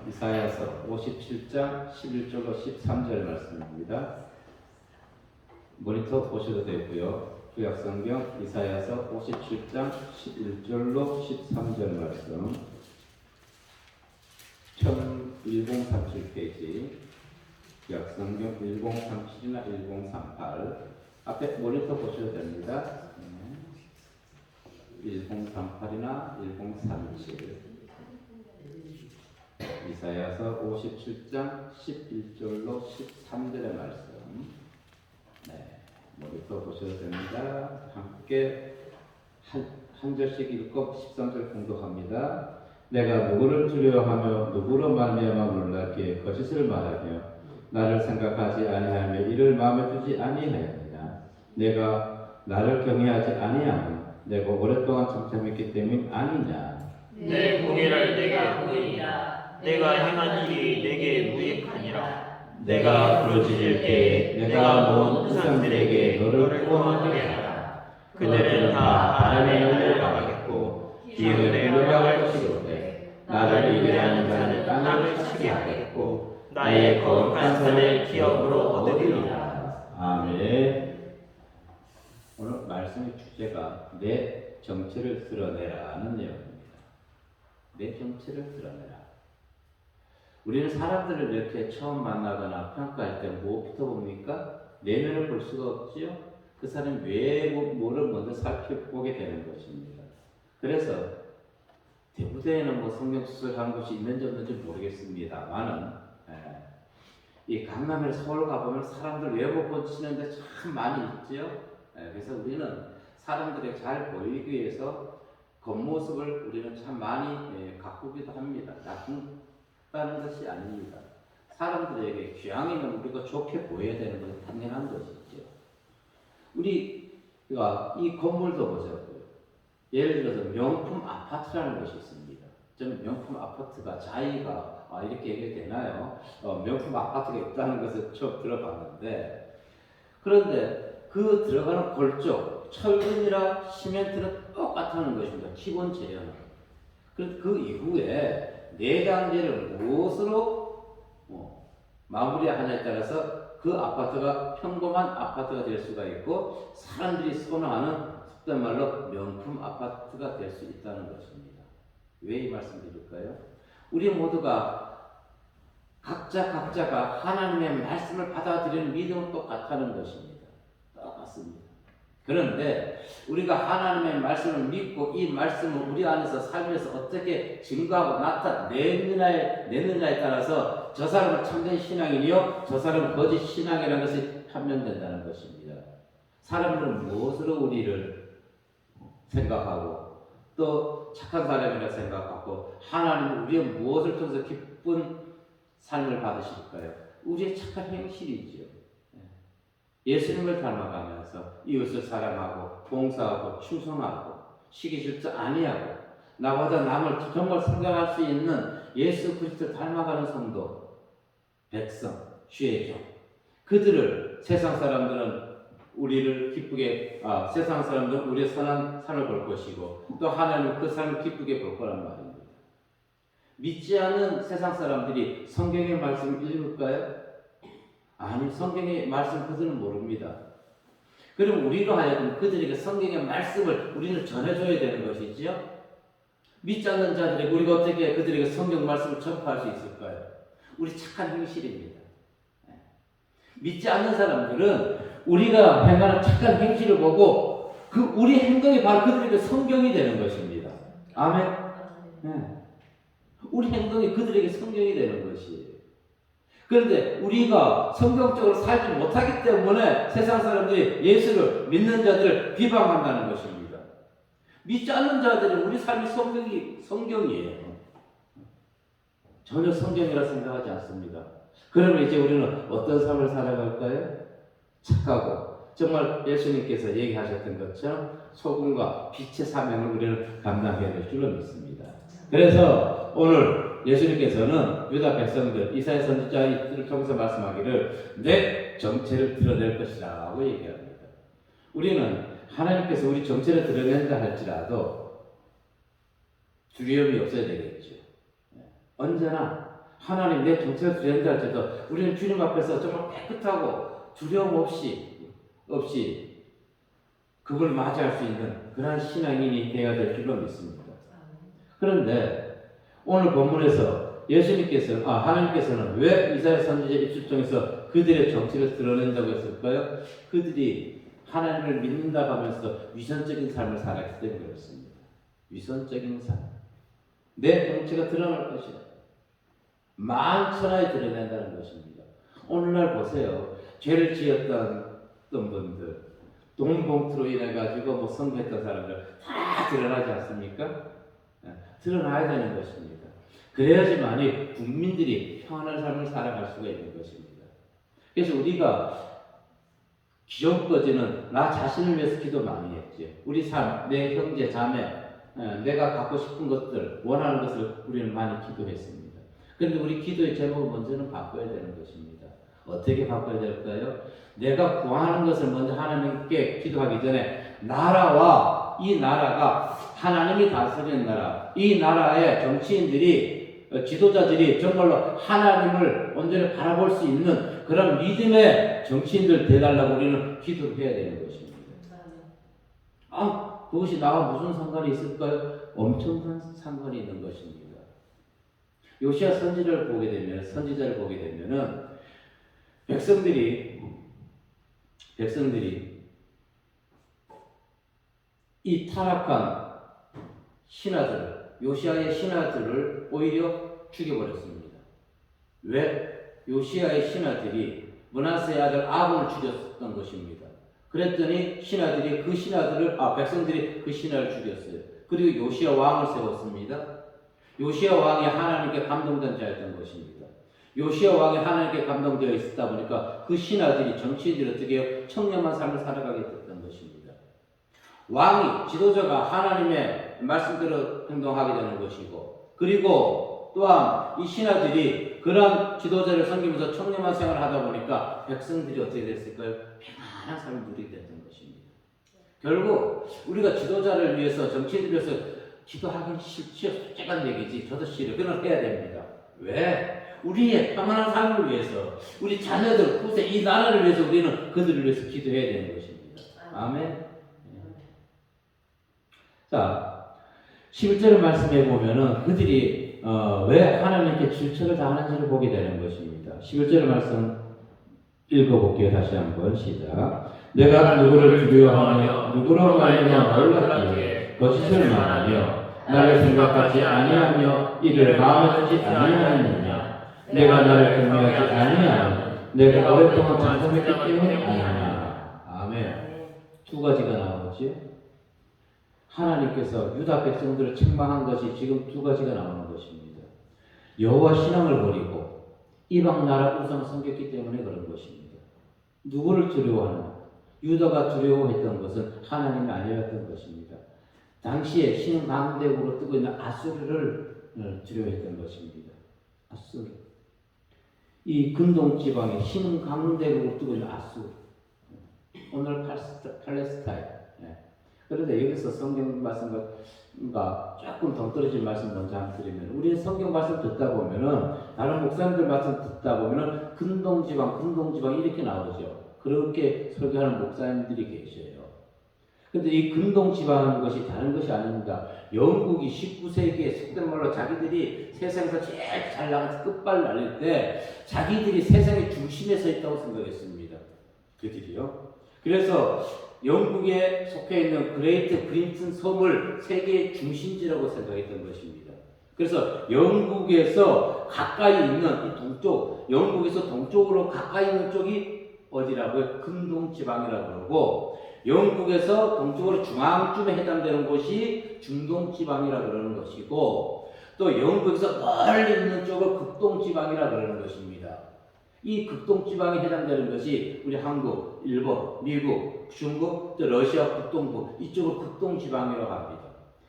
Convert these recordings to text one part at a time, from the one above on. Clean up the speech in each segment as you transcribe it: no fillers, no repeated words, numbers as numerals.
이사야서 57장 11절로 13절 말씀입니다. 모니터 보셔도 되고요. 구약성경 이사야서 57장 11절로 13절 말씀 1037페이지 구약성경 1037이나 1038 앞에 모니터 보셔도 됩니다. 1038이나 1037 이사야서 57장 11절로 13절의 말씀 모니터 보셔도 됩니다. 함께 한 절씩 읽고 13절 공독합니다. 내가 누구를 두려워하며 누구로 말미암아 놀랍게 거짓을 말하며 나를 생각하지 아니하며 이를 마음에 두지 아니하였느냐. 내가 나를 경외하지 아니하며 내가 오랫동안 참참했기 때문 아니냐. 내 공의를 내게 보이니라. 내가 행한 일이 내게 무익하니라. 내가 부르짖을 때에 내가 모은 우상들에게 너를 구원하게 하라. 그들은 다 바람에 날려가겠고 기운에 흘러갈 것이로되 나를 위대한 자는 땅을 치게 하겠고 나의 거룩한 산을 기업으로 얻으리라. 아멘. 오늘 말씀의 주제가 내 정체를 드러내라는 내용입니다. 내 정체를 드러내라. 우리는 사람들을 이렇게 처음 만나거나 평가할 때 무엇부터 봅니까? 내면을 볼 수가 없지요. 그 사람이 외모를 먼저 살펴보게 되는 것입니다. 그래서 대부대에는 성경 수술하는 곳이 있는지 없는지 모르겠습니다만은 이 강남에 서울 가보면 사람들 외모 고치는데 참 많이 있지요. 그래서 우리는 사람들에게 잘 보이기 위해서 겉모습을 우리는 참 많이 가꾸기도 합니다. 나쁜 것이 아닙니다. 사람들에게 귀향이면 우리가 좋게 보여야 되는 것은 당연한 것이죠. 우리가 이 건물도 보자고요. 예를 들어서 명품 아파트라는 것이 있습니다. 저는 명품 아파트가 자의가 이렇게 얘기가 되나요? 명품 아파트가 있다는 것을 처음 들어봤는데, 그런데 그 들어가는 골조, 철근이나 시멘트는 똑같다는 것입니다. 기본 재료는. 그 이후에 내장재를 무엇으로 마무리하냐에 따라서 그 아파트가 평범한 아파트가 될 수가 있고 사람들이 선호하는 속된 말로 명품 아파트가 될 수 있다는 것입니다. 왜 이 말씀 드릴까요? 우리 모두가 각자가 하나님의 말씀을 받아들이는 믿음은 똑같다는 것입니다. 똑같습니다. 그런데 우리가 하나님의 말씀을 믿고 이 말씀을 우리 안에서 살면서 어떻게 증거하고 나타내느냐에 따라서 저 사람은 참된 신앙이니요 저 사람은 거짓 신앙이라는 것이 판명된다는 것입니다. 사람들은 무엇으로 우리를 생각하고 또 착한 사람이라 생각하고 하나님은 우리의 무엇을 통해서 기쁜 삶을 받으실까요? 우리의 착한 행실이지요. 예수님을 닮아가면서 이웃을 사랑하고 봉사하고 충성하고 시기 질투 아니하고 나보다 남을 정말 성장할 수 있는 예수 그리스도를 닮아가는 성도, 백성, 주의 종 그들을 세상 사람들은 우리를 기쁘게 세상 사람들은 우리의 선한 삶을 볼 것이고 또 하나님은 그 삶을 기쁘게 볼 거란 말입니다. 믿지 않는 세상 사람들이 성경의 말씀을 읽을까요? 아니, 성경의 말씀 그들은 모릅니다. 그럼 우리로 하여금 그들에게 성경의 말씀을 우리는 전해줘야 되는 것이지요. 믿지 않는 자들에게 우리가 어떻게 그들에게 성경 말씀을 전파할 수 있을까요? 우리 착한 행실입니다. 믿지 않는 사람들은 우리가 행하는 착한 행실을 보고 그 우리 행동이 바로 그들에게 성경이 되는 것입니다. 아멘. 우리 행동이 그들에게 성경이 되는 것이에요. 그런데 우리가 성경적으로 살지 못하기 때문에 세상 사람들이 예수를 믿는 자들을 비방한다는 것입니다. 믿지 않는 자들은 우리 삶이 성경이에요. 전혀 성경이라 생각하지 않습니다. 그러면 이제 우리는 어떤 삶을 살아갈까요? 착하고 정말 예수님께서 얘기하셨던 것처럼 소금과 빛의 사명을 우리는 감당해야 될 줄로 믿습니다. 그래서 오늘 예수님께서는 유다 백성들, 이사야 선지자를 통해서 말씀하기를 내 정체를 드러낼 것이라고 얘기합니다. 우리는 하나님께서 우리 정체를 드러낸다 할지라도 두려움이 없어야 되겠죠. 언제나 하나님 내 정체를 드린다 할지라도 우리는 주님 앞에서 정말 깨끗하고 두려움 없이 그걸 맞이할 수 있는 그런 신앙인이 되어야 될 줄로 믿습니다. 그런데 오늘 본문에서 하나님께서는 왜 이사야 선지자 입술 통해서 그들의 정체를 드러낸다고 했을까요? 그들이 하나님을 믿는다 하면서 위선적인 삶을 살았기 때문에 그렇습니다. 위선적인 삶. 내 정체가 드러날 것이다. 만천하에 드러낸다는 것입니다. 오늘날 보세요. 죄를 지었던 분들, 돈 봉투로 인해 가지고 선거했던 사람들 다 드러나지 않습니까? 드러나야 되는 것입니다. 그래야지만이 국민들이 평안한 삶을 살아갈 수가 있는 것입니다. 그래서 우리가 기존까지는 나 자신을 위해서 기도 많이 했지. 우리 삶, 내 형제, 자매, 내가 갖고 싶은 것들, 원하는 것을 우리는 많이 기도했습니다. 그런데 우리 기도의 제목을 먼저는 바꿔야 되는 것입니다. 어떻게 바꿔야 될까요? 내가 구하는 것을 먼저 하나님께 기도하기 전에 나라와 이 나라가 하나님이 다스리는 나라, 이 나라의 정치인들이, 지도자들이 정말로 하나님을 온전히 바라볼 수 있는 그런 믿음의 정치인들 되달라고 우리는 기도를 해야 되는 것입니다. 그것이 나와 무슨 상관이 있을까요? 엄청난 상관이 있는 것입니다. 요시야 선지자를 보게 되면은 백성들이 이 타락한 요시야의 신하들을 오히려 죽여버렸습니다. 왜? 요시야의 신하들이 므낫세의 아들 아몬을 죽였던 것입니다. 그랬더니 백성들이 그 신하를 죽였어요. 그리고 요시야 왕을 세웠습니다. 요시야 왕이 하나님께 감동된 자였던 것입니다. 요시야 왕이 하나님께 감동되어 있었다 보니까 그 신하들이, 정치인들이 어떻게 해요? 청렴한 삶을 살아가게 됐던 것입니다. 왕이, 지도자가 하나님의 말씀대로 행동하게 되는 것이고, 그리고 또한 이 신하들이 그런 지도자를 섬기면서 청렴한 생활을 하다 보니까 백성들이 어떻게 됐을까요? 평안한 삶을 누리게 됐던 것입니다. 결국 우리가 지도자를 위해서, 정치인들을 위해서 기도하기 싫지요. 솔직한 얘기지. 저도 싫어요. 그건 해야 됩니다. 왜? 우리의 평안한 삶을 위해서, 우리 자녀들, 후세, 이 나라를 위해서 우리는 그들을 위해서 기도해야 되는 것입니다. 아멘. 자, 11절 말씀해 보면은 그들이 왜 하나님께 질책을 당하는지를 보게 되는 것입니다. 11절 말씀 읽어볼게요. 다시 한번 시작. 내가 누구를 두려워하며 누구로 말미암아 놀랐기에 거짓을 말하며 나를 생각하지 아니하며 이를 마음에 두지 아니하느냐. 내가 나를 경외하지 아니하며 내가 오랫동안 찬송했기 때문에 아니하냐. 아멘. 두 가지가 나오죠. 하나님께서 유다 백성들을 책망한 것이 지금 두 가지가 나오는 것입니다. 여호와 신앙을 버리고 이방 나라 우상을 섬겼기 때문에 그런 것입니다. 누구를 두려워하느냐? 유다가 두려워했던 것은 하나님이 아니었던 것입니다. 당시에 신흥 강대국으로 뜨고 있는 아수르를 두려워했던 것입니다. 아수르. 이 근동 지방의 신흥 강대국으로 뜨고 있는 아수르. 오늘 팔레스타인. 그런데 여기서 성경 말씀과 조금 동떨어진 말씀 먼저 한번 드리면, 우리 성경 말씀 듣다 보면은, 다른 목사님들 말씀 듣다 보면은, 근동지방 이렇게 나오죠. 그렇게 설교하는 목사님들이 계셔요. 근데 이 근동지방이라는 것이 다른 것이 아닙니다. 영국이 19세기에 속된 말로 자기들이 세상에서 제일 잘 나가서 끝발 날릴 때, 자기들이 세상의 중심에 서 있다고 생각했습니다. 그들이요. 그래서 영국에 속해 있는 그레이트 브리튼 섬을 세계의 중심지라고 생각했던 것입니다. 그래서 영국에서 가까이 있는 이 동쪽, 영국에서 동쪽으로 가까이 있는 쪽이 어디라고요? 근동지방이라고 그러고, 영국에서 동쪽으로 중앙쯤에 해당되는 곳이 중동지방이라고 그러는 것이고, 또 영국에서 멀리 있는 쪽을 극동지방이라고 그러는 것입니다. 이 극동지방에 해당되는 것이 우리 한국, 일본, 미국, 중국, 또 러시아 북동부, 이쪽을 극동지방이라고 합니다.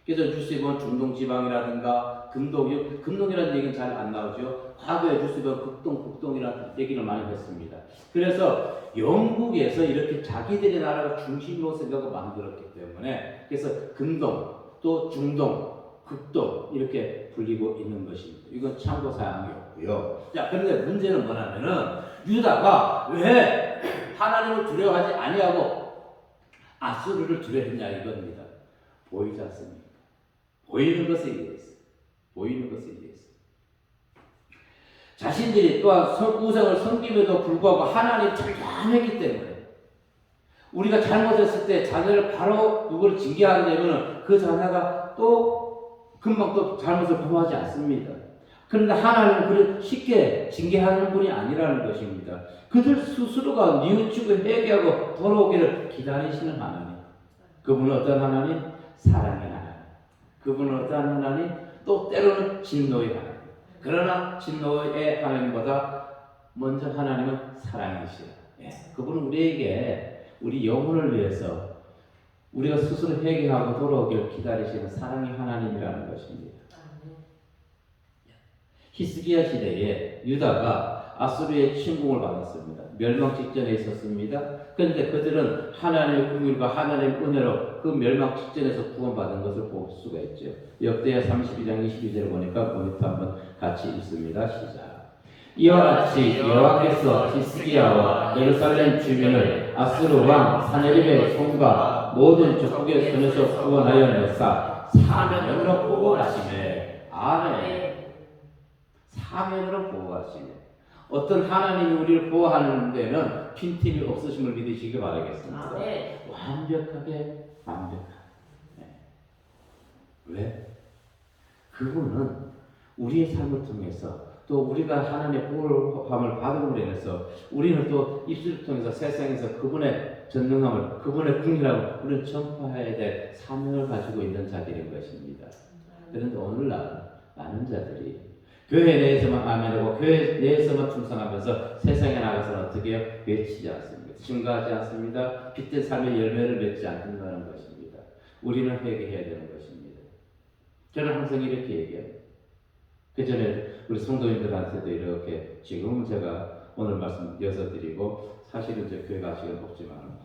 그래서 뉴스에 보면 중동지방이라든가 금동이라는 얘기는 잘 안 나오죠. 과거에 뉴스에 보면 극동이라는 얘기를 많이 했습니다. 그래서 영국에서 이렇게 자기들의 나라가 중심으로 생각을 만들었기 때문에, 그래서 근동, 또 중동, 극도 이렇게 불리고 있는 것입니다. 이건 참고 사항이었고요. 자, 그런데 문제는 뭐냐면은 유다가 왜 하나님을 두려워하지 아니하고 아수르를 두려워했냐 이겁니다. 보이지 않습니까? 보이는 것에 의해서. 보이는 것에 의해서. 자신들이 또한 우상을 섬김에도 불구하고 하나님 찬양했기 때문에 우리가 잘못했을 때 자녀를 바로 누구를 징계하게 되면 그 자녀가 또 금방 또 잘못을 범하지 않습니다. 그런데 하나님은 그를 쉽게 징계하는 분이 아니라는 것입니다. 그들 스스로가 뉘우치고 회개하고 돌아오기를 기다리시는 하나님. 그분은 어떤 하나님? 사랑의 하나님. 그분은 어떤 하나님? 또 때로는 진노의 하나님. 그러나 진노의 하나님보다 먼저 하나님은 사랑이시라. 예, 그분은 우리에게 우리 영혼을 위해서 우리가 스스로 회개하고 돌아오기를 기다리시는 사랑의 하나님이라는 것입니다. 히스기야 시대에 유다가 아수르의 침공을 받았습니다. 멸망 직전에 있었습니다. 그런데 그들은 하나님의 긍휼과 하나님의 은혜로 그 멸망 직전에서 구원받은 것을 볼 수가 있죠. 역대하 32장 22절을 보니까 모니터 한번 같이 읽습니다. 시작. 이와 같이 여호와께서 히스기야와 예루살렘 주민을 아수르 왕 사네립의 손과 모든 족속의 손에서 구원하여 내사 사면으로 보호하시네. 아멘. 사면으로 보호하시네. 어떤 하나님이 우리를 보호하는 데는 빈틈이 없으심을 믿으시기 바라겠습니다. 완벽하게. 네. 왜? 그분은 우리의 삶을 통해서 또 우리가 하나님의 보호함을 받음으로 인해서 우리는 또 입술을 통해서 세상에서 그분의 전능함을, 그분의 긍휼함을 우리는 전파해야 될 사명을 가지고 있는 자들인 것입니다. 그런데 오늘날 많은 자들이 교회 내에서만 아멘하고 교회 내에서만 충성하면서 세상에 나가서는 어떻게 해요? 외치지 않습니다. 증거하지 않습니다. 빛된 삶의 열매를 맺지 않는다는 것입니다. 우리는 회개해야 되는 것입니다. 저는 항상 이렇게 얘기해요. 그 전에 우리 성도님들한테도 이렇게 지금은 제가 오늘 말씀 이어서 드리고 사실은 제 교회 갈 시간 없지만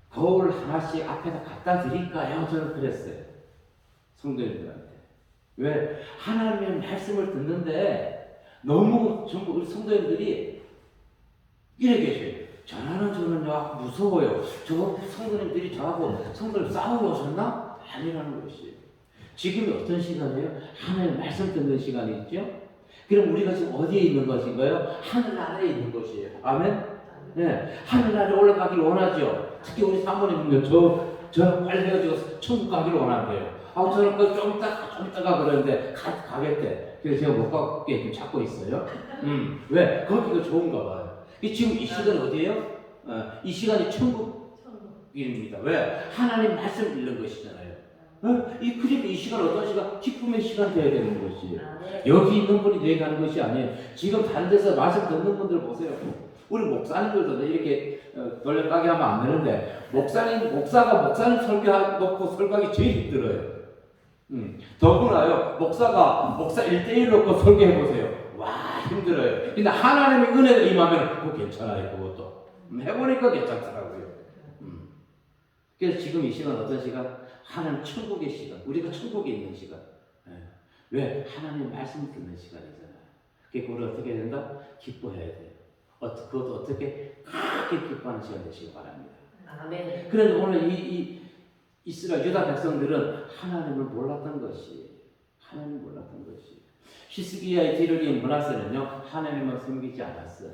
거울 하나씩 앞에다 갖다 드릴까요? 저는 그랬어요. 성도님들한테. 왜? 하나님의 말씀을 듣는데 너무 전부 우리 성도님들이 이렇게 계셔요. 저는요 무서워요. 저 성도님들이 저하고 성도님 싸우러 오셨나? 아니라는 것이에요. 지금이 어떤 시간이에요? 하나님의 말씀 듣는 시간이 있죠? 그럼 우리가 지금 어디에 있는 것인가요? 하늘나라에 있는 것이에요. 아멘? 네. 하늘나라에 올라가기를 원하죠. 특히 우리 사모님은요, 저 빨리 해가지고 천국 가기를 원한대요. 저는 좀 이따가 그러는데 가겠대. 그래서 제가 못 가게 좀 찾고 있어요. 왜? 거기가 좋은가 봐요. 지금 이 시간이 어디예요? 이 시간이 천국입니다. 왜? 하나님 말씀 읽는 것이잖아요. 그러니까 이 시간 어떤 시간? 기쁨의 시간 되어야 되는 것이에요. 여기 있는 분이 되게 하는 것이 아니에요. 지금 다른 데서 말씀 듣는 분들 보세요. 우리 목사님들도 이렇게 돌려가게 하면 안 되는데 목사가 목사님 설교놓고 설교하기 제일 힘들어요. 더구나요, 목사 1대1 놓고 설교해보세요. 와, 힘들어요. 근데 하나님의 은혜가 임하면 그거 괜찮아요. 그것도 해보니까 괜찮더라고요. 그래서 지금 이 시간 어떤 시간? 하나님 천국의 시간, 우리가 천국에 있는 시간. 왜? 하나님 말씀 듣는 시간이잖아요. 그걸 어떻게 해야 된다? 기뻐해야 돼요. 그것도 어떻게 크게 기뻐하는 시간 되시기 바랍니다. 아멘. 그런데 오늘 이 이스라엘 유다 백성들은 하나님을 몰랐던 것이, 하나님을 몰랐던 것이. 히스기야의 뒤를 이은 므낫세는요, 하나님을 섬기지 않았어요.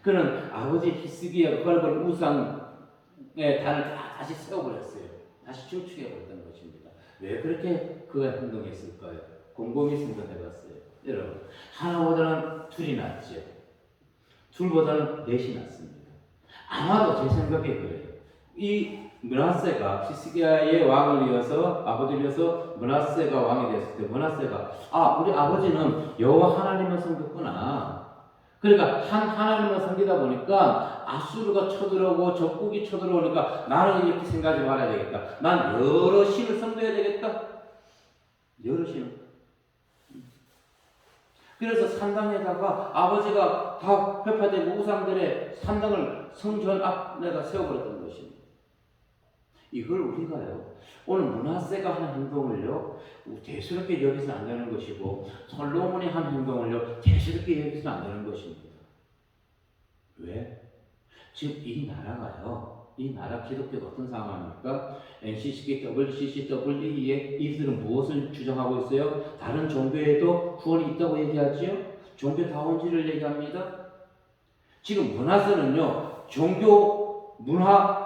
그는 아버지 히스기야가 그걸 우상의 단을 다시 세워버렸어요. 다시 증축해버렸던 것입니다. 왜 그렇게 그가 행동했을까요? 곰곰이 생각해봤어요. 여러분, 하나보다는 둘이 낫죠. 둘보다는 넷이 낫습니다. 아마도 제 생각에 그래요. 이 므낫세가 히스기야의 왕을 이어서 아버지를 이어서 므낫세가 왕이 됐을 때 므낫세가 우리 아버지는 여호와 하나님을 섬겼구나. 그러니까 하나님을 섬기다 보니까 아수르가 쳐들어오고 적국이 쳐들어오니까 나는 이렇게 생각하지 말아야 되겠다. 난 여러 신을 섬겨야 되겠다. 여러 신을. 그래서 산당에다가 아버지가 다 회파되고 우상들의 산당을 성전 앞에다 세워버렸던 것입니다. 이걸 우리가요, 오늘 므낫세가 한 행동을요 대수롭게 여기서는 안 되는 것이고, 솔로몬이 한 행동을요 대수롭게 여기서는 안 되는 것입니다. 왜? 지금 이 나라가요, 이 나라 기독교가 어떤 상황입니까? NCCK, WCC, WE에 이들은 무엇을 주장하고 있어요? 다른 종교에도 구원이 있다고 얘기하지요? 종교다원주의를 얘기합니다. 지금 므낫세는요 종교 문화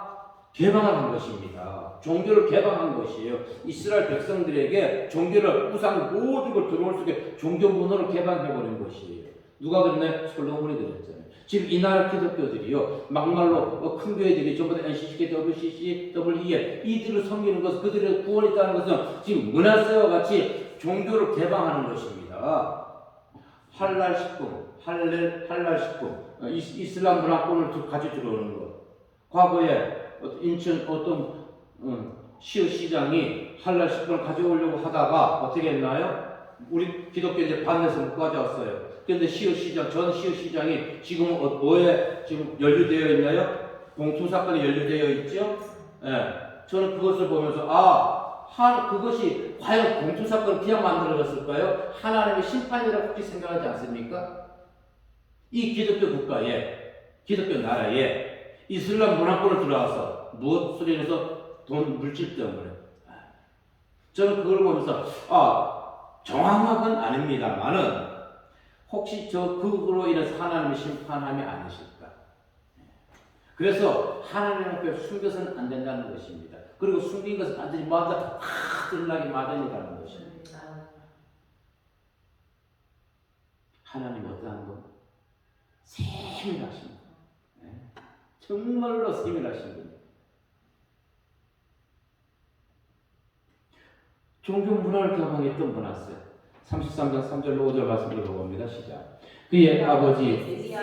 개방을 한 것입니다. 종교를 개방한 것이에요. 이스라엘 백성들에게 종교를 우상 모든 걸 들어올 수 있게 종교 문화를 개방해버린 것이에요. 누가 그랬나요? 솔로몬이 그랬잖아요. 지금 이 나라 기독교들이요 막말로 큰 교회들이 전부 다 NCCK, WCC, WE에 이들을 섬기는 것, 그들의 구원이 있다는 것은 지금 므낫세와 같이 종교를 개방하는 것입니다. 할랄 식품, 할랄 식품, 이슬람 문화권을 가지고 들어오는 것. 과거에 인천 어떤 시장이 할랄 식품을 가져오려고 하다가 어떻게 했나요? 우리 기독교인들 반대해서 못 가져왔어요. 그런데 전 시장이 지금 뭐에 지금 연루되어 있나요? 봉투 사건이 연루되어 있죠? 예. 저는 그것을 보면서 그것이 과연 봉투 사건을 그냥 만들어졌을까요? 하나님의 심판이라고 혹시 생각하지 않습니까? 이 기독교 국가에, 기독교 나라에 이슬람 문화권을 들어와서 무엇으로 인해서 돈 물질 때문에, 저는 그걸 보면서 정확한 아닙니다만은 혹시 그거로 인해서 하나님의 심판함이 아니실까? 그래서 하나님 앞에 숨겨서는 안 된다는 것입니다. 그리고 숨긴 것은 완전히 뭐한다? 드러나기 마련이라는 것입니다. 하나님 어떠한 것? 세밀하신 분. 정말로 세밀하신 분. 종교 문화를 개방했던 므낫세. 33장 3절로 5절 말씀 읽어봅니다. 시작. 그의 아버지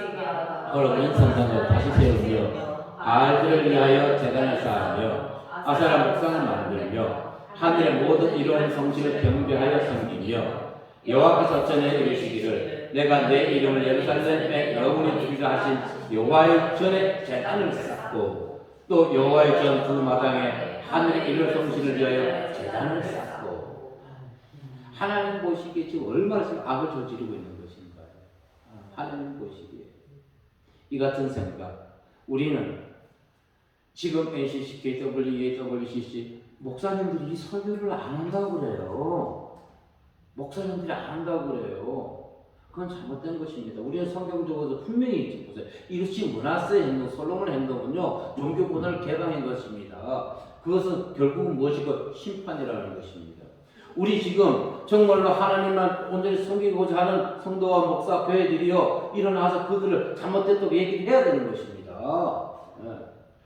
어머니 성전을 다시 세우며 알들을 위하여 제단을 쌓으며 아사라 목상을 만들며 하늘의 모든 이로운 성신을 경배하여 섬기며 여호와께서 전에 이르시기를 내가 내 이름을 예루살렘에 영원히 두리라 하신 여호와의 전에 제단을 쌓고 또 여호와의 전 두 마당에 하늘의 이로운 성신을 위하여 제단을 쌓고. 하나님 보시기에 지금 얼마나 지금 악을 저지르고 있는 것인가요? 하나님 보시기에 이 같은 생각, 우리는 지금 NCCK, WEA, WCC 목사님들이 이 설교를 안 한다고 그래요. 목사님들이 안 한다고 그래요. 그건 잘못된 것입니다. 우리는 성경적으로 분명히 보세요. 이것이 므낫세 행동, 솔로몬 행동은요 종교 문화를 개방한 것입니다. 그것은 결국은 무엇이고 심판이라는 것입니다. 우리 지금 정말로 하나님만 온전히 섬기고자 하는 성도와 목사, 교회들이요 일어나서 그들을 잘못됐다고 얘기를 해야 되는 것입니다.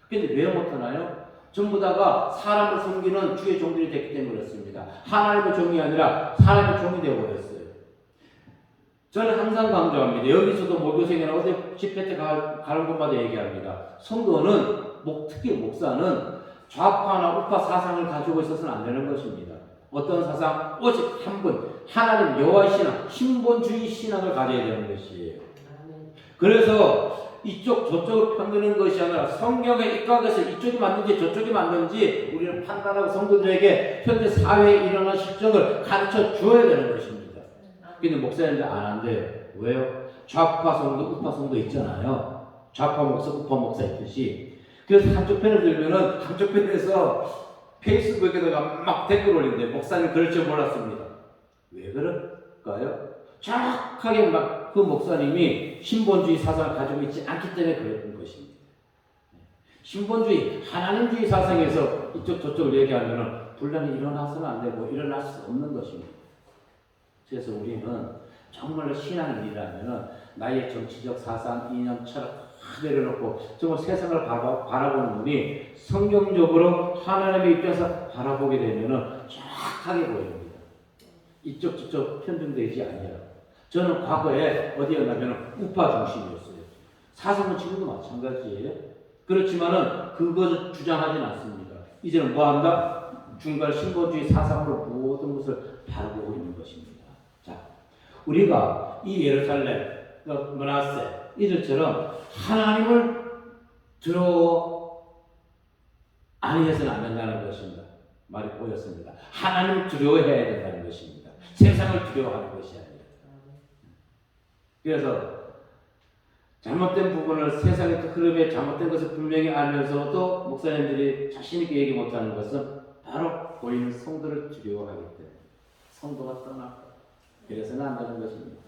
그런데 왜 못하나요? 전부 다가 사람을 섬기는 주의 종들이 됐기 때문에 그렇습니다. 하나님의 종이 아니라 사람의 종이 되어버렸어요. 저는 항상 강조합니다. 여기서도 모교생이나 어디 집회 때 가는 곳마다 얘기합니다. 성도는, 특히 목사는 좌파나 우파 사상을 가지고 있어서는 안 되는 것입니다. 어떤 사상? 오직 한 분, 하나님 여호와의 신앙, 신본주의 신앙을 가져야 되는 것이에요. 그래서 이쪽 저쪽을 편드는 것이 아니라 성경에 입각해서 이쪽이 맞는지 저쪽이 맞는지 우리는 판단하고 성도들에게 현재 사회에 일어난 실정을 가르쳐 주어야 되는 것입니다. 근데 목사님들 안 한대요. 왜요? 좌파 성도, 우파 성도 있잖아요. 좌파 목사, 우파 목사 있듯이. 그래서 한쪽 편을 들면은 한쪽 편에서 페이스북에다가 막 댓글 올린대. 목사님 그럴 줄 몰랐습니다. 왜 그럴까요? 정확하게 막 그 목사님이 신본주의 사상을 가지고 있지 않기 때문에 그랬던 것입니다. 신본주의, 하나님주의 사상에서 이쪽 저쪽을 얘기하면 분란이 일어나서는 안 되고 일어날 수 없는 것입니다. 그래서 우리는 정말로 신앙인이라면 나의 정치적 사상, 이념, 철학 다 내려놓고 정말 세상을 바라보는 눈이 성경적으로 하나님의 입장에서 바라보게 되면 정확하게 보입니다. 이쪽 저쪽 편중되지 아니라. 저는 과거에 어디였냐면 우파 중심이었어요. 사상은 지금도 마찬가지예요. 그렇지만은 그것을 주장하지는 않습니다. 이제는 뭐 한다? 중간 신본주의 사상으로 모든 것을 바라보고 있는 것입니다. 자, 우리가 이 예루살렘, 므낫세 이들처럼 하나님을 아니해서는 안 된다는 것입니다. 말이 꼬였습니다. 하나님을 두려워해야 된다는 것입니다. 세상을 두려워하는 것이 아니라. 그래서 잘못된 부분을 세상의 흐름에 잘못된 것을 분명히 알면서도 목사님들이 자신있게 얘기 못하는 것은 바로 보이는 성도를 두려워하기 때문에 성도가 떠나고 그래서는 안 되는 것입니다.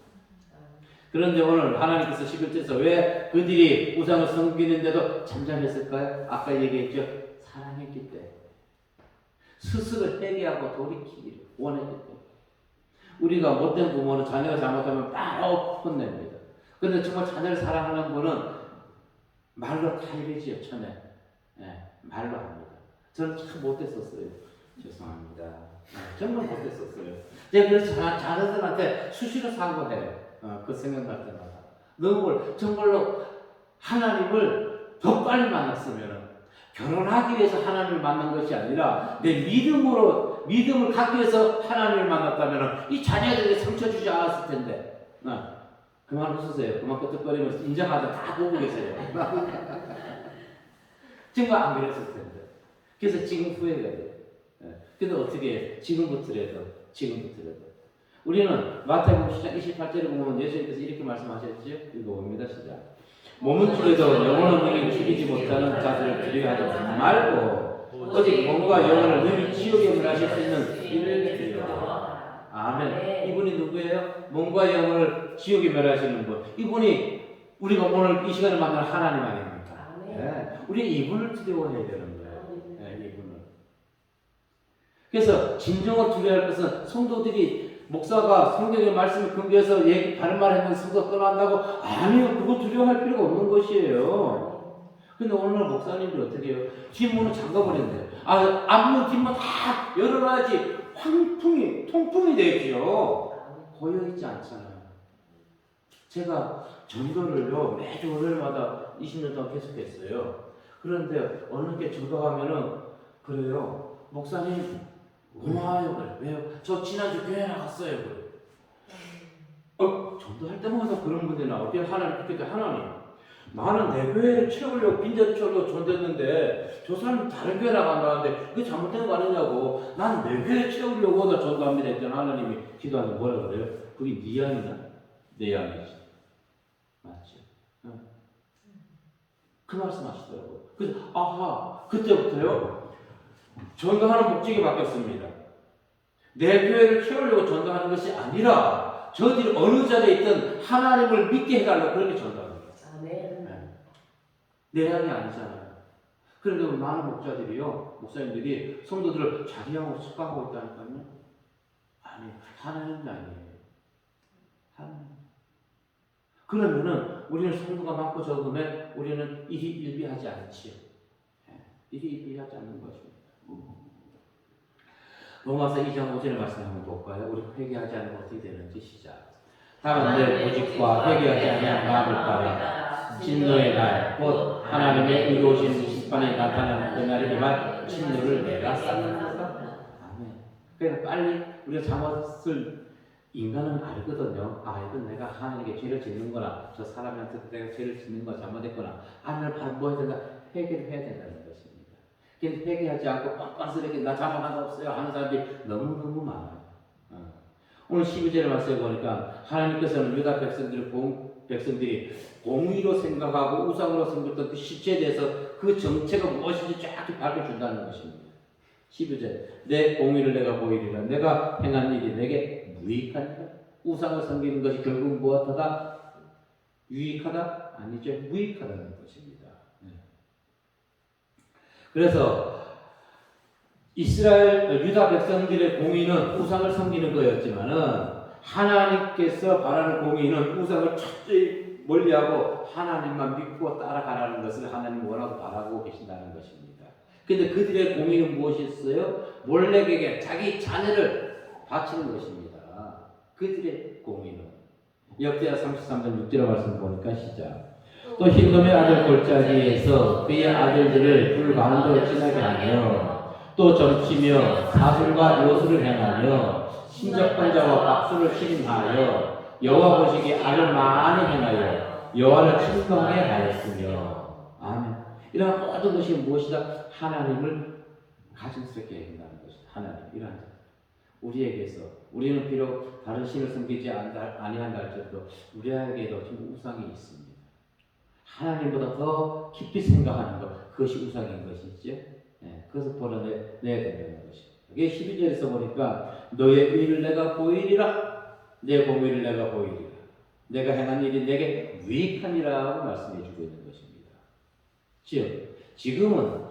그런데 오늘 하나님께서 11절에서 왜 그들이 우상을 섬기는데도 잠잠했을까요? 아까 얘기했죠. 사랑했기 때문에. 스스로 회개하고 돌이키기를 원했기 때문에. 우리가 못된 부모는 자녀가 잘못하면 바로 혼냅니다. 그런데 정말 자녀를 사랑하는 분은 말로 다 이러지요. 처음에. 네, 말로 합니다. 저는 참 못됐었어요. 죄송합니다. 정말 못됐었어요. 제가 그래서 자녀들한테 수시로 사과해요. 그 생각날 때마다. 너무 정말로 하나님을 더 빨리 만났으면 결혼하기 위해서 하나님을 만난 것이 아니라 내 믿음을 갖기 위해서 하나님을 만났다면 이 자녀들에게 상처 주지 않았을 텐데. 그만 웃으세요. 그만 끄떡거리면서 인정하다 다 보고 계세요. 정말 안 그랬을 텐데. 그래서 지금 후회가 돼요. 근데 어떻게 해요? 지금부터라도. 우리는 마태복음 28절에 보면 예수님께서 이렇게 말씀하셨죠. 읽어봅니다. 시작. 몸은 줄여도 영혼은 능히 줄이지 못하는 자들을 두려워하지 말고 오직 몸과 영혼을 능히 지옥에 멸하실 수 있는 이를 두려워하라. 아멘. 이분이 누구예요? 몸과 영혼을 지옥에 멸하시는 분. 이분이 우리가 오늘 이 시간에 만난 하나님 아닙니까? 네. 우리 이분을 두려워해야 되는 거예요. 네, 이분을. 그래서 진정으로 두려워할 것은 성도들이 목사가 성경의 말씀을 근거해서 바른 말 하면 성도가 떠난다고? 아니요. 그거 두려워할 필요가 없는 것이에요. 근데 오늘 목사님들 어떻게 해요? 뒷문을 잠가버렸는데 앞문 뒷문 다 열어놔야지 통풍이 되죠. 고여있지 않잖아요. 제가 전도를요 매주 월요일마다 20년 동안 계속했어요. 그런데 어느 게 전도하면은 그래요. 목사님 고마워요. 그래. 왜요? 저 지난주 교회 나갔어요. 그래. 전도할 때마다 그런 분들이 나오고 하나님 그때 하나님 나는 내 교회를 채우려고 빈자리 채우려고 전도했는데 저 사람은 다른 교회 나간다는데 그게 잘못된 거 아니냐고. 난 내 교회 채우려고 나 전도합니다 했더니 하나님이 기도하는데 뭐라 그래요? 그게 네 양이냐? 내 양이지. 맞죠? 그 말씀 하시더라고요. 그래서 그때부터요 전도하는 목적이 바뀌었습니다. 내 교회를 채우려고 전도하는 것이 아니라 저들이 어느 자리에 있든 하나님을 믿게 해달라고 그렇게 전도합니다. 네. 내 양이 아니잖아요. 그런데 많은 목사님들이 성도들을 자기하고 착각하고 있다니까요. 아니, 하나님이 아니에요. 하나님. 그러면은 우리는 성도가 많고 적으면 우리는 일이 일비하지 않지요. 일이 일비하지 않는 것입니다. 로마서 2장 5절의 말씀 한번 볼까요? 우리 회개하지 않으면 어떻게 되는지 시작. 다만 내 오직과 회개하지 아니한 마음을 따라 진노의 날, 곧 하나님의 의로우신 심판에 나타나는 그날이지만 진노를 내가 쌓는다. 아멘. 그래서 빨리 우리가 잘못을 인간은 알거든요. 이건 내가 하나님께 죄를 짓는거나 저 사람한테 내가 죄를 짓는 거 잘못했거나 아니면 바로 뭐 해야 된다? 회개를 해야 된다는 것입니다. 근데 회개하지 않고 뻔뻔스럽게 나 잘못한 거 없어요 하는 사람들이 너무너무 많아요. 오늘 12절에 말씀해 보니까 하나님께서는 유다 백성들이 공의로 생각하고 우상으로 생각했던 그 실체에 대해서 그 정체가 무엇인지 쫙 밝혀준다는 것입니다. 12절 내 공의를 내가 보이리라. 내가 행한 일이 내게 무익하니라. 우상을 섬기는 것이 결국 무엇하다? 유익하다? 아니죠. 무익하다는 것입니다. 그래서 유다 백성들의 공의는 우상을 섬기는 거였지만은 하나님께서 바라는 공의는 우상을 철저히 멀리하고 하나님만 믿고 따라가라는 것을 하나님 원하고 바라고 계신다는 것입니다. 그런데 그들의 공의는 무엇이었어요? 몰렉에게 자기 자녀를 바치는 것입니다. 그들의 공의는 역대하 33장 6절의 말씀 보니까 시작. 또 힌돔의 아들 골짜기에서 그의 아들들을 불 가운데로 지나게 하며 또 점치며 사술과 요술을 행하며 신적한 자와 박수를 신임하여 여호와 보시기에 악을 많이 행하여 여호와를 침범하게 하였으며. 아멘. 이러한 모든 것이 무엇이다? 하나님을 가증스럽게 여긴다는 것이다. 하나님 이러한 우리에게서 우리는 비록 다른 신을 섬기지 아니한다 할지라도 우리에게도 지금 우상이 있습니다. 하나님보다 더 깊이 생각하는 것, 그것이 우상인 것이죠. 네, 그것을 벌어내야 된다는 것입니다. 이게 12절에서 보니까 너의 의를 내가 보이리라, 내 공의를 내가 보이리라, 내가 행한 일이 내게 유익하니라고 말씀해 주고 있는 것입니다. 즉 지금은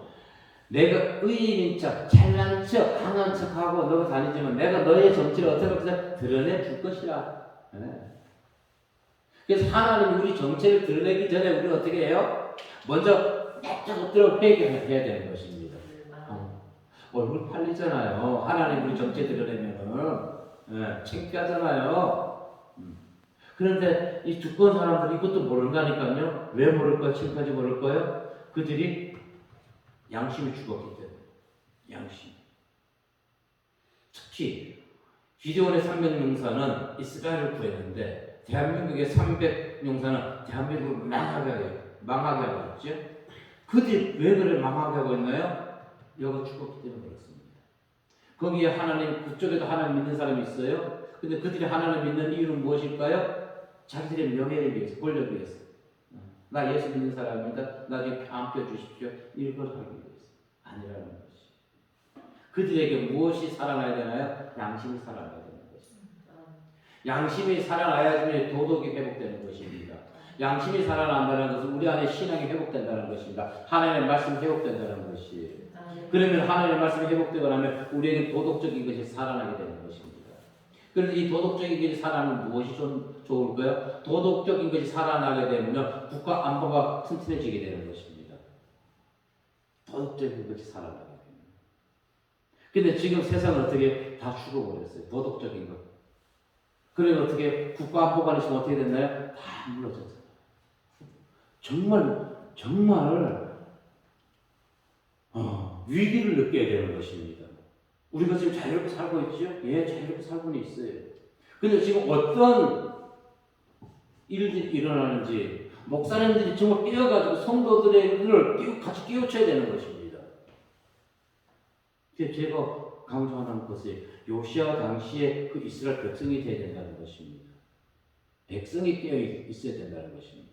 내가 의인인 척, 잘난 척, 강한 척하고 너가 다니지만 내가 너의 정체를 어떻게 드러내 줄 것이라. 네. 그래서 하나님이 우리 정체를 드러내기 전에 우리는 어떻게 해요? 먼저 냅작 엎드려 회개해야 되는 것입니다. 얼굴 팔리잖아요. 하나님 우리 정체 드러내면은 네, 창피하잖아요. 그런데 이 두꺼운 사람들이 이것도 모른다니까요. 왜 모를까요? 지금까지 모를까요? 그들이 양심이 죽었기 때문에. 양심. 특히 기드온의 300용사는 이스라엘을 구했는데 대한민국의 300용사는 대한민국을 망하게 하고 있죠. 그들이 왜 그를 망하게 하고 있나요? 여가 죽었기 때문에 그렇습니다. 거기에 하나님, 그쪽에도 하나님 믿는 사람이 있어요. 근데 그들이 하나님 믿는 이유는 무엇일까요? 자기들의 명예를 위해서, 권력을 위해서. 나 예수 믿는 사람입니다. 나중에 안겨 주십시오. 이걸 하기 위해서. 아니라는 것이. 그들에게 무엇이 살아나야 되나요? 양심이 살아나야 되는 것입니다. 양심이 살아나야지 도덕이 회복되는 것입니다. 양심이 살아난다는 것은 우리 안에 신앙이 회복된다는 것입니다. 하나님의 말씀이 회복된다는 것이. 그러면 하나님의 말씀이 회복되고 나면 우리에게 도덕적인 것이 살아나게 되는 것입니다. 그런데 이 도덕적인 것이 살아나면 무엇이 좀 좋을까요? 도덕적인 것이 살아나게 되면 국가 안보가 튼튼해지게 되는 것입니다. 도덕적인 것이 살아나게 됩니다. 근데 지금 세상은 어떻게 다 죽어버렸어요. 도덕적인 것. 그러면 어떻게 국가 안보가 지금 어떻게 됐나요? 다 무너졌어요. 정말 위기를 느껴야 되는 것입니다. 우리가 지금 자유롭게 살고 있죠? 예, 자유롭게 살고는 있어요. 근데 지금 어떤 일들이 일어나는지 목사님들이 정말 깨어가지고 성도들을 같이 깨우쳐야 되는 것입니다. 제가 강조하는 것이 요시아 당시에 그 이스라엘 백성이 되어야 된다는 것입니다. 백성이 깨어 있어야 된다는 것입니다.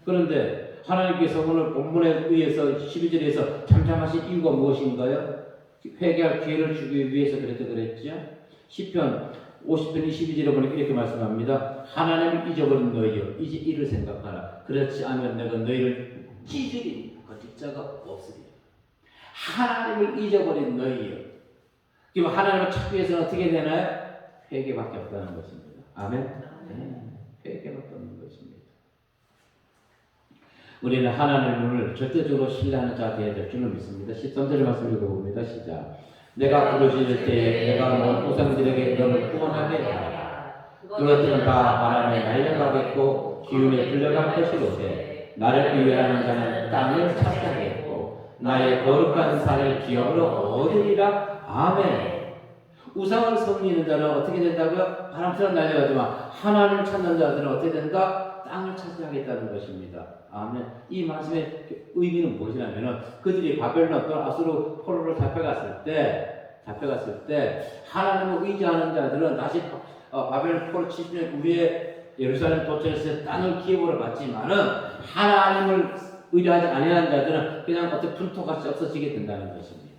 그런데 하나님께서 오늘 본문에 의해서 12절에서 잠잠하신 이유가 무엇인가요? 회개할 기회를 주기 위해서 그랬죠. 시편 50편 22절에 보니까 이렇게 말씀합니다. 하나님을 잊어버린 너희여 이제 이를 생각하라. 그렇지 않으면 내가 너희를 찢으리니 거칠 자가 없으리라. 하나님을 잊어버린 너희여. 그럼 하나님을 찾기 위해서는 어떻게 되나요? 회개밖에 없다는 것입니다. 아멘. 네, 회개밖에 없는 것입니다. 우리는 하나님을 절대적으로 신뢰하는 자가 되어야 될 줄로 믿습니다. 13절 말씀 읽어봅니다. 시작. 내가 부르짖을 때에 내가 먼 우상들에게 너를 구원하게 하라. 그것들은 다 바람에 날려가겠고 기운에 불려갈 것이로되 나를 의뢰하는 자는 땅을 찾아겠고 나의 거룩한 산을 기업으로 얻으리라. 아멘. 우상을 섬기는 자는 어떻게 된다고요? 바람처럼 날려가지만 하나님을 찾는 자들은 어떻게 된다? 땅을 차지하겠다는 것입니다. 아멘. 이 말씀의 의미는 무엇이냐면은 그들이 바벨론 또는 아수르 포로로 잡혀갔을 때 하나님을 의지하는 자들은 다시 바벨론 포로 70년 후에 예루살렘 도착해서 땅을 기업으로 받지만은 하나님을 의지하지 아니하는 자들은 그냥 어떤 분토같이 없어지게 된다는 것입니다.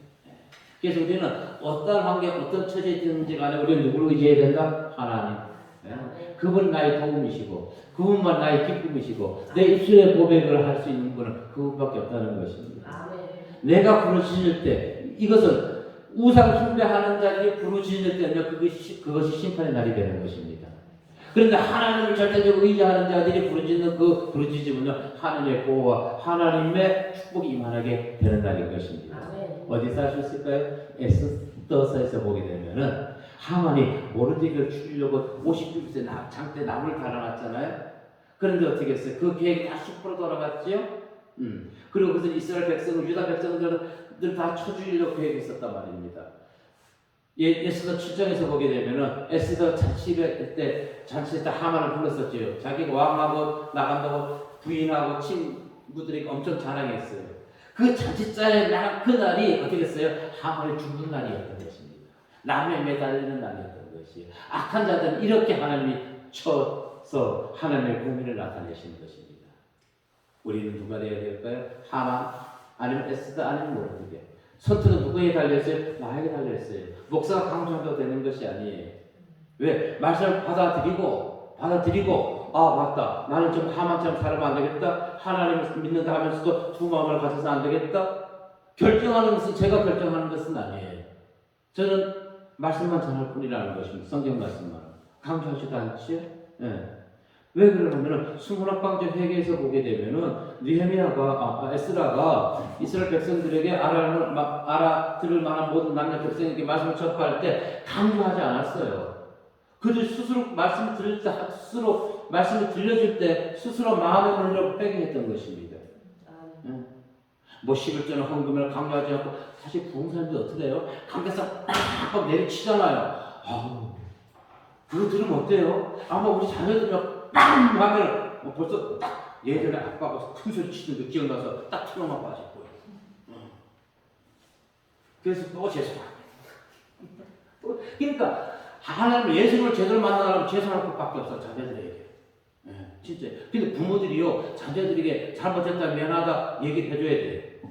그래서 우리는 어떤 환경, 어떤 처지에 있든지 간에 우리는 누구를 의지해야 된다? 하나님. 그분 나의 도움이시고 그분만 나의 기쁨이시고 내 입술의 고백을 할 수 있는 분은 그분밖에 없다는 것입니다. 내가 부르짖을 때 이것은 우상 숭배하는 자들이 부르짖을 때는 그것이 심판의 날이 되는 것입니다. 그런데 하나님을 절대적으로 의지하는 자들이 부르짖는 그 부르짖음은 하나님의 보호와 하나님의 축복이 임하게 되는 날인 것입니다. 어디서 할 수 있을까요? 에스더서에서 보게 되면은 하만이 모르드게를 죽이려고 50주째 장대 나무를 달아놨잖아요. 그런데 어떻게 했어요? 그 계획이 다 숲으로 돌아갔지요. 그리고 그것을 이스라엘 백성을 유다 백성들을 다 쳐죽이려고 계획했었단 말입니다. 에스더 7장에서 보게 되면은 에스더 잔치할 때 하만을 불렀었지요. 자기가 왕하고 나간다고 부인하고 친구들이 엄청 자랑했어요. 그 잔치자의 날, 그날이 어떻게 했어요? 하만이 죽는 날이었던 것입니다. 남에 매달리는 날이었던 것이에요. 악한 자들은 이렇게 하나님이 쳐서 하나님의 공의를 나타내시는 것입니다. 우리는 누가 되어야 될까요? 하만 아니면 에스더 아니면 모르게. 선투는 누구에게 달려있어요? 나에게 달려있어요. 목사가 강조한다고 되는 것이 아니에요. 왜? 말씀을 받아들이고 아 맞다. 나는 좀 하만처럼 살면 안 되겠다. 하나님을 믿는다 하면서도 두 마음을 가져서 안 되겠다. 결정하는 것은 제가 결정하는 것은 아니에요. 저는 말씀만 전할 뿐이라는 것입니다. 성경 말씀만. 강조하지도 않지요? 예. 왜 그러냐면은 수문학방정 회계에서 보게 되면은 느헤미야가 에스라가 이스라엘 백성들에게 알아들을 만한 모든 남녀 백성에게 말씀을 전파할 때 강조하지 않았어요. 그들 스스로 말씀을 들을 때 스스로 말씀을 들려줄 때 스스로 마음의 문을 열고 회개했던 것입니다. 뭐 11조는 헌금을 강조하지 않고 사실 부흥 사람들이 어떻게 돼요? 강대상 딱 내리치잖아요. 그거 들으면 어때요? 아마 우리 자녀들이랑 빵 하면 벌써 딱 예전에 아빠가 큰 소리 치는 거 기억나서 딱 트로마 빠질 거예요. 그래서 또 죄송합니다. 그러니까 하나님 예수를 제대로 만나려면 죄송할 것밖에 없어 자녀들에게. 진짜. 근데 부모들이요 자녀들에게 잘못했다 미안하다 얘기해줘야 돼.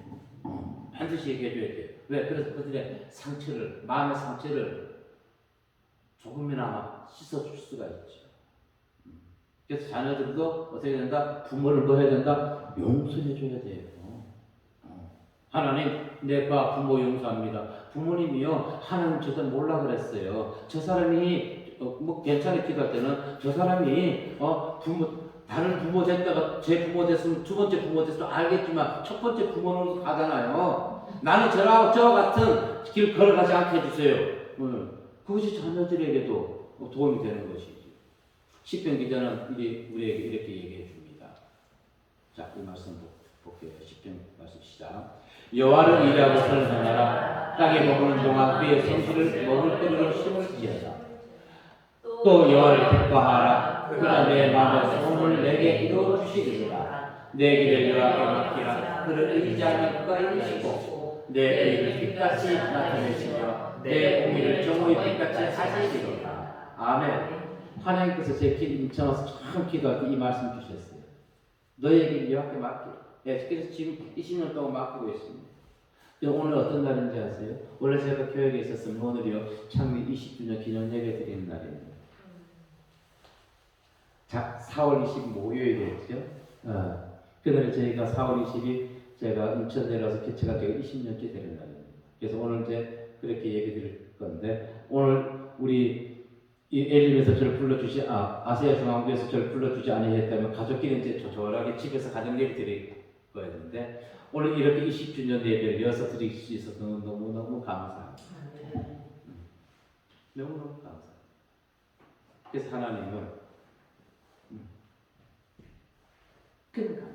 반드시 얘기해줘야 돼. 왜? 그래서 그들의 상처를 마음의 상처를 조금이나마 씻어줄 수가 있죠. 그래서 자녀들도 어떻게 된다? 부모를 뭐 해야 된다? 용서해줘야 돼요. 하나님, 내가 부모 용서합니다. 부모님이요, 하나님 저도 몰라 그랬어요. 저 사람이 뭐 괜찮게 기도할 때는 저 사람이 다른 부모 됐다가 제 부모 됐으면 두 번째 부모 됐으면 알겠지만 첫 번째 부모로 가잖아요. 나는 저 같은 길 걸어가지 않게 해주세요. 그것이 자녀들에게도 도움이 되는 것이지. 시편 기자는 우리에게 이렇게 얘기해 줍니다. 자, 이 말씀 볼게요. 시편 말씀 시작. 여호와를 일하고 선생하라. 땅에 머무는 동안 그의 성실을 먹을 거리로 심을지어다. 또 여호와를 기뻐하라. 그러나 내 마음의 소원을 내게 이루어 주시리라. 내 길을 여호와께 맡기라. 그를 의지하며 그가 이루시고 내 의를 빛같이 나타내시며 내 공의를 정오의 빛같이 하시리라. 아멘. 하나님께서 제 인천에서 참 기도할 때 이 말씀 주셨어요. 너에게 여호와께 맡기라. 그래서 지금 20년 동안 맡기고 있습니다. 오늘 어떤 날인지 아세요? 원래 제가 교회에 있었으면 오늘이요 창립 20주년 기념 예배 드리는 날입니다. 자, 4월 20일 목요일이었죠. 그날 저희가 4월 20일 제가 인천 내려와서 개최가 되고 20년째 되는 날입니다. 그래서 오늘 이제 그렇게 얘기 드릴 건데 오늘 우리 이 엘림에서 저를 불러주시 아시아 중앙교에서 저를 불러주지 아니했다면 가족끼리 이제 조촐하게 집에서 가정 예배 드릴 거였는데 오늘 이렇게 20주년 예배를 이어서 드릴 수 있어서 너무너무 감사합니다. 너무너무 감사합니다. 그래서 하나님은 그냥 감사해요.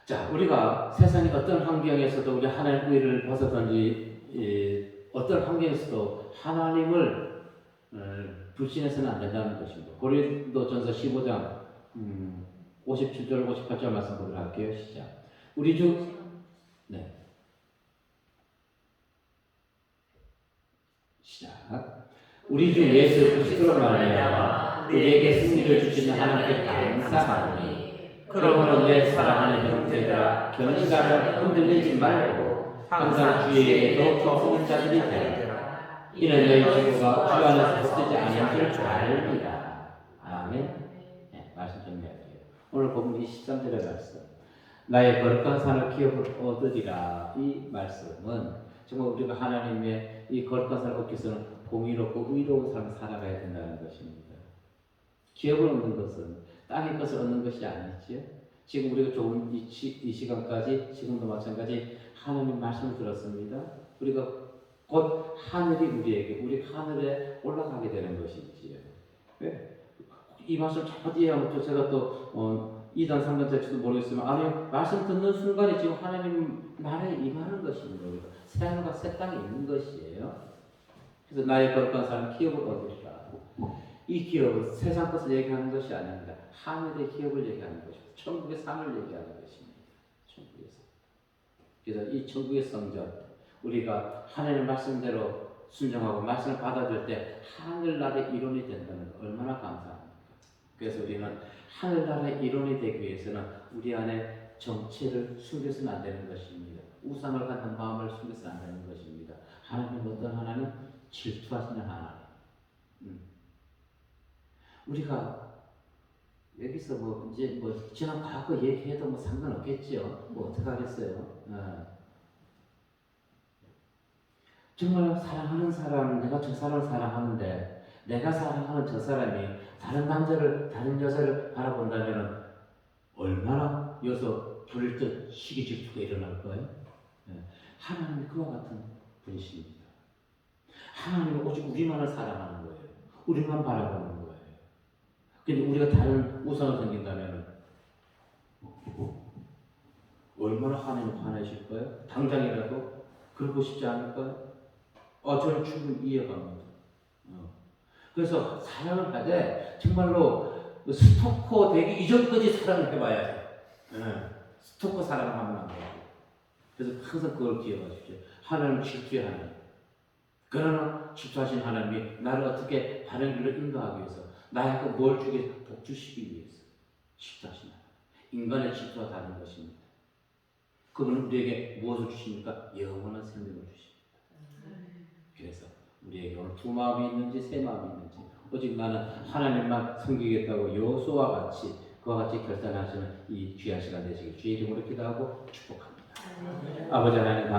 자, 우리가 세상의 어떤 환경에서도 우리 하나님의 의를 벗어든지 어떤 환경에서도 하나님을 불신해서는 안 된다는 것입니다. 고린도전서 15장 57절 58절 말씀 보도록 할게요. 시작. 우리 주 예수 그리스도로 말미암아 우리에게 승리를 주시는 하나님께 감사하노니 그러므로 내 사랑하는 형제들아 견실하며 흔들리지 말고 항상 주의 더욱더 쓰는 자들이 되라. 이는 너희 기도가 주 안에서 헛되지 않은 줄 알리라. 아멘. 말씀 정리할게요. 오늘 본문 23절의 말씀. 나의 거룩한 산을 기업을 얻으리라. 이 말씀은 정말 우리가 하나님의 이 거룩한 산을 얻기 위해서는 공의롭고 의로운 삶을 살아가야 된다는 것입니다. 기업을 얻는 것은 땅의 것을 얻는 것이 아니지요. 지금 우리가 좋은 이 시간까지 지금도 마찬가지 하나님 말씀을 들었습니다. 우리가 곧 하늘이 우리 하늘에 올라가게 되는 것이지요. 왜? 이 말씀 잘못 이해하면 제가 또 2단 3단 될지도 모르겠지만 아니 말씀 듣는 순간에 지금 하나님 나라에 임하는 것입니다. 우리가 새 하늘과 새 땅에 있는 것이에요. 그래서 나의 거룩한 삶은 기업을 얻으리라. 이 기업은 세상 것을 얘기하는 것이 아닙니다. 하늘의 기업을 얘기하는 것입니다. 천국의 삶을 얘기하는 것입니다. 천국에서. 그래서 이 천국의 성전, 우리가 하나님의 말씀대로 순종하고 말씀을 받아들 때 하늘나라의 일원이 된다는 거 얼마나 감사합니까? 그래서 우리는 하늘나라의 일원이 되기 위해서는 우리 안에 정체를 숨겨서는 안 되는 것입니다. 우상을 갖는 마음을 숨겨서는 안 되는 것입니다. 하나님은 어떤 하나님? 질투하시는 하나님. 우리가 여기서 뭐 이제 뭐 지난 과거 얘기해도 뭐 상관없겠지요. 뭐 어떻게 하겠어요? 정말 사랑하는 사람, 내가 저 사람을 사랑하는데 내가 사랑하는 저 사람이 다른 남자를, 다른 여자를 바라본다면 얼마나 여기서 부릴 듯 시기 질투가 일어날 거예요? 하나님이 그와 같은 분이십니다. 하나님은 오직 우리만을 사랑하는 거예요. 우리만 바라보는 거예요. 근데 우리가 다른 우상을 섬긴다면 얼마나 하나님 화내실 거예요? 당장이라도 그러고 싶지 않을까요? 저는 충분히 이해갑니다. 그래서 사랑을 하되 정말로 스토커 되기 이전까지 사랑을 해봐야 돼요. 스토커 사랑하면 안 돼요. 그래서 항상 그걸 기억하십시오. 하나님은 질투의 하나님. 그러나 질투하신 하나님이 나를 어떻게 바른 길로 인도하기 위해서, 나에게 뭘 주기 위해서, 복 주시기 위해서 질투하신 하나님. 인간의 질투와 다른 것입니다. 그분은 우리에게 무엇을 주십니까? 영원한 생명을 주십니다. 그래서 우리에게 오늘 두 마음이 있는지 세 마음이 있는지, 오직 나는 하나님만 섬기겠다고 여호수아와 같이 그와 같이 결단하시는 이 귀한 시간 되시길 주의 이름으로 기도하고 축복합니다. 아버지 하나님,